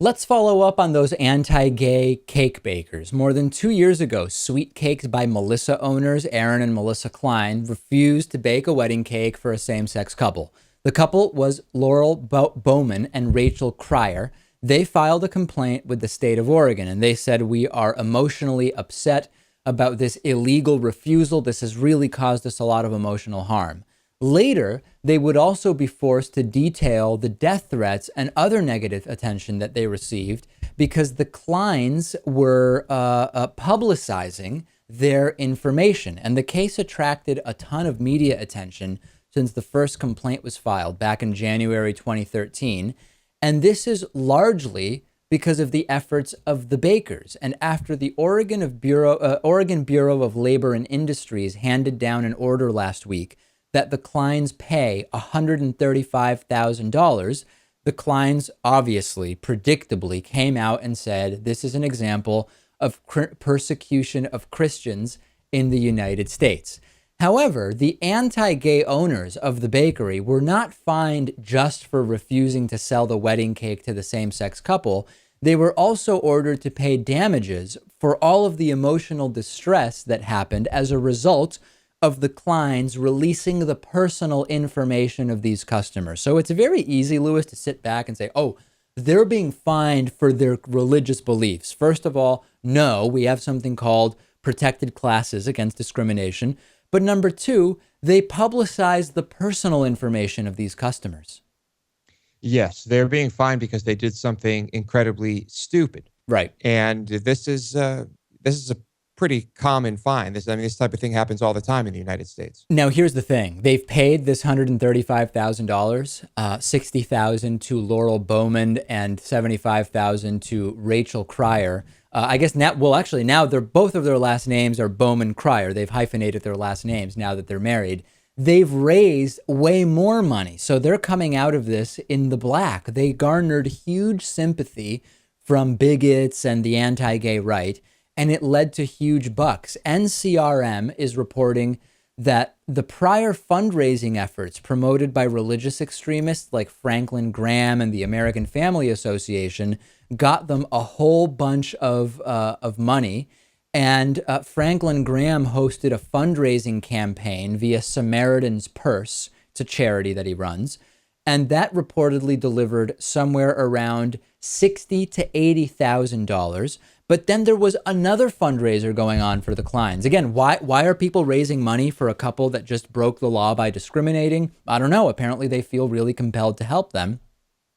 Let's follow up on those anti-gay cake bakers. More than 2 years ago, Sweet Cakes by Melissa owners Aaron and Melissa Klein refused to bake a wedding cake for a same-sex couple. The couple was Laurel Bowman and Rachel Cryer. They filed a complaint with the state of Oregon, and they said, "We are emotionally upset about this illegal refusal. This has really caused us a lot of emotional harm." Later, they would also be forced to detail the death threats and other negative attention that they received because the Kleins were publicizing their information. And the case attracted a ton of media attention since the first complaint was filed back in January 2013. And this is largely because of the efforts of the bakers. And after the Oregon Bureau of Labor and Industries handed down an order last week that the Kleins pay $135,000, the Kleins obviously, predictably, came out and said, this is an example of persecution of Christians in the United States. However, the anti-gay owners of the bakery were not fined just for refusing to sell the wedding cake to the same-sex couple. They were also ordered to pay damages for all of the emotional distress that happened as a result of the Kleins releasing the personal information of these customers. So it's very easy, Lewis, to sit back and say, oh, they're being fined for their religious beliefs. First of all, no, we have something called protected classes against discrimination. But number two, they publicize the personal information of these customers. Yes, they're being fined because they did something incredibly stupid. Right. And this is a pretty common fine. This type of thing happens all the time in the United States. Now, here's the thing. They've paid this $135,000, $60,000 to Laurel Bowman and $75,000 to Rachel Cryer. I guess now, well, actually, now both of their last names are Bowman Cryer. They've hyphenated their last names now that they're married. They've raised way more money. So they're coming out of this in the black. They garnered huge sympathy from bigots and the anti-gay right, and it led to huge bucks. NCRM is reporting that the prior fundraising efforts promoted by religious extremists like Franklin Graham and the American Family Association got them a whole bunch of money. And Franklin Graham hosted a fundraising campaign via Samaritan's Purse. It's a charity that he runs. And that reportedly delivered somewhere around $60,000 to $80,000. But then there was another fundraiser going on for the Kleins. Again, why are people raising money for a couple that just broke the law by discriminating? I don't know. Apparently they feel really compelled to help them.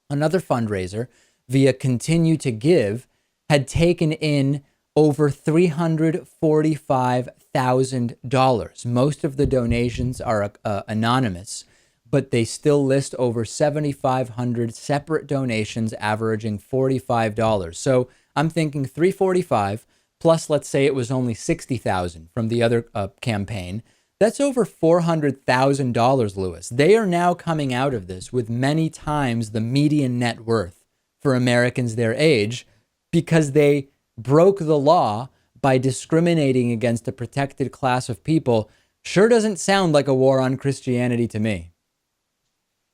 Another fundraiser via Continue to Give had taken in over $345,000. Most of the donations are anonymous, but they still list over 7,500 separate donations averaging $45. So I'm thinking 345 plus, let's say it was only 60,000 from the other campaign. That's over $400,000, Lewis. They are now coming out of this with many times the median net worth for Americans their age because they broke the law by discriminating against a protected class of people. Sure doesn't sound like a war on Christianity to me.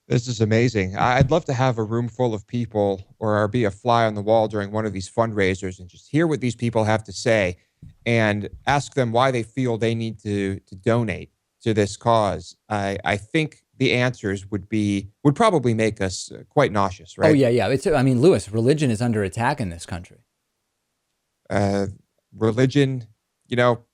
This is amazing. I'd love to have a room full of people or be a fly on the wall during one of these fundraisers and just hear what these people have to say and ask them why they feel they need to donate to this cause. I think the answers would probably make us quite nauseous, right? Oh, yeah. Lewis, religion is under attack in this country. Religion,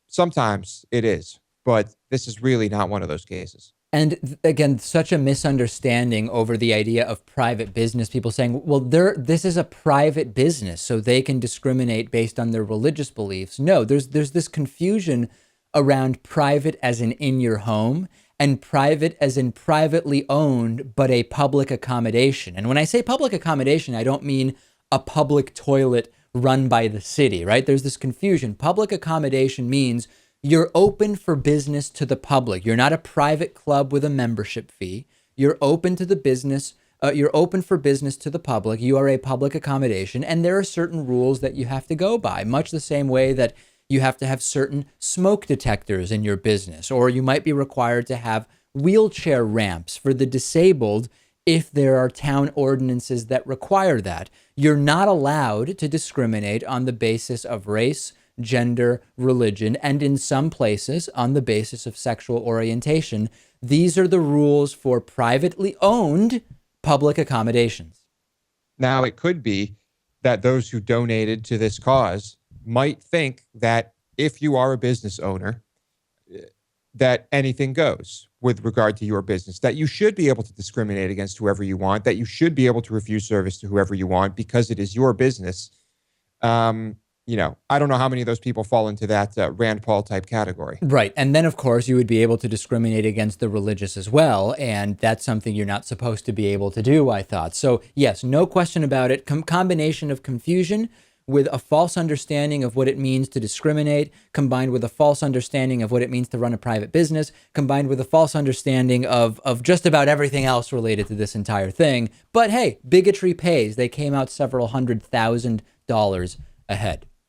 sometimes it is, but this is really not one of those cases. And again, such a misunderstanding over the idea of private business. People saying, well, this is a private business, so they can discriminate based on their religious beliefs. No, there's this confusion around private as in your home and private as in privately owned, but a public accommodation. And when I say public accommodation, I don't mean a public toilet run by the city, right? There's this confusion. Public accommodation means you're open for business to the public. You're not a private club with a membership fee. You're open to the business. You're open for business to the public. You are a public accommodation, and there are certain rules that you have to go by, much the same way that you have to have certain smoke detectors in your business, or you might be required to have wheelchair ramps for the disabled if there are town ordinances that require that. You're not allowed to discriminate on the basis of race, gender, religion, and in some places on the basis of sexual orientation. These are the rules for privately owned public accommodations. Now, it could be that those who donated to this cause might think that if you are a business owner, that anything goes with regard to your business, that you should be able to discriminate against whoever you want, that you should be able to refuse service to whoever you want because it is your business. I don't know how many of those people fall into that Rand Paul type category. Right. And then, of course, you would be able to discriminate against the religious as well. And that's something you're not supposed to be able to do, I thought. So, yes, no question about it. Combination of confusion with a false understanding of what it means to discriminate, combined with a false understanding of what it means to run a private business, combined with a false understanding of just about everything else related to this entire thing. But hey, bigotry pays. They came out several $100,000 ahead.